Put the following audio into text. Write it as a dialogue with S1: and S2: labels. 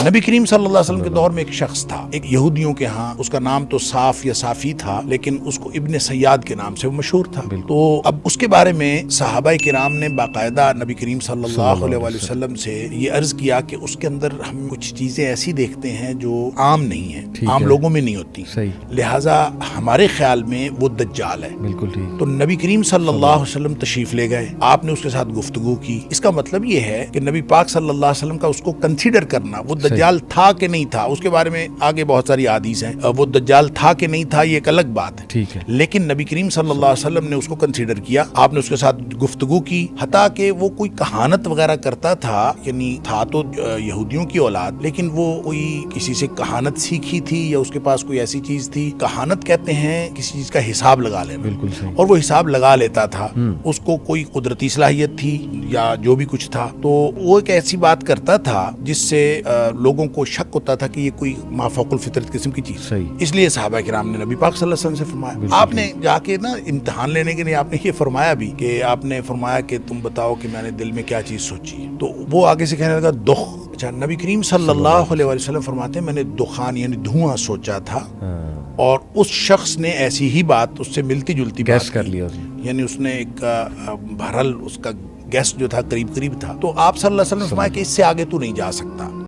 S1: नबी करीम सल्लल्लाहु अलैहि वसल्लम के दौर में एक शख्स था, एक यहूदियों के यहाँ, उसका नाम तो साफ या साफी था, लेकिन उसको इब्ने सयाद के नाम से वो मशहूर था। तो अब उसके बारे में सहाबाए किराम ने बाकायदा नबी करीम सल्लल्लाहु अलैहि वसल्लम से ये अर्ज किया कि उसके अंदर हम कुछ चीजें ऐसी देखते हैं जो आम नहीं है, आम लोगों में नहीं होती, लिहाजा हमारे ख्याल में वो दज्जाल है।
S2: बिल्कुल ठीक।
S1: तो नबी करीम सल्लल्लाहु अलैहि वसल्लम तशरीफ ले गए, आपने उसके साथ गुफ्तगू की। इसका मतलब ये है कि नबी पाक सल्लल्लाहु अलैहि वसल्लम का उसको कंसीडर करना, वो दज्जाल था कि नहीं था, उसके बारे में आगे बहुत सारी हदीस हैं, वो दज्जाल था कि नहीं था ये एक अलग बात है,
S2: ठीक है।
S1: लेकिन नबी करीम सल्लल्लाहु अलैहि वसल्लम ने उसको कंसीडर किया, आपने उसके साथ गुफ्तगू की। हता कि वो कोई कहानत वगैरह करता था, यानी था तो यहूदियों की औलाद, लेकिन वो कोई किसी से कहानत सीखी थी या उसके पास कोई ऐसी चीज थी, कहानत कहते हैं किसी चीज का हिसाब लगा लेना,
S2: बिल्कुल सही।
S1: और वो हिसाब लगा लेता था। उसको कोई कुदरती सलाहियत थी या जो भी कुछ था, तो वो एक ऐसी बात करता था जिससे लोगों को शक होता था कि ये कोई माफौकुल फितरत किस्म की चीज। इसलिए सहाबा किराम ने नबी पाक सल्लल्लाहु अलैहि वसल्लम से फरमाया। आपने जाके ना इम्तिहान लेने के लिए आपने ये फरमाया भी कि आपने फरमाया कि तुम बताओ कि मैंने दिल में क्या चीज सोची है। तो वो आगे से कहने लगा दुख। अच्छा, नबी करीम सल्लल्लाहु अलैहि वसल्लम फरमाते हैं मैंने दुखान यानी धुआं सोचा था, और उस शख्स ने ऐसी ही बात उससे मिलती जुलती बात
S2: कर लिया,
S1: यानी उसने एक बहरहाल उसका गैस जो था करीब करीब था। तो आप सल्लल्लाहु अलैहि वसल्लम ने फरमाया कि इससे आगे तू नहीं जा सकता।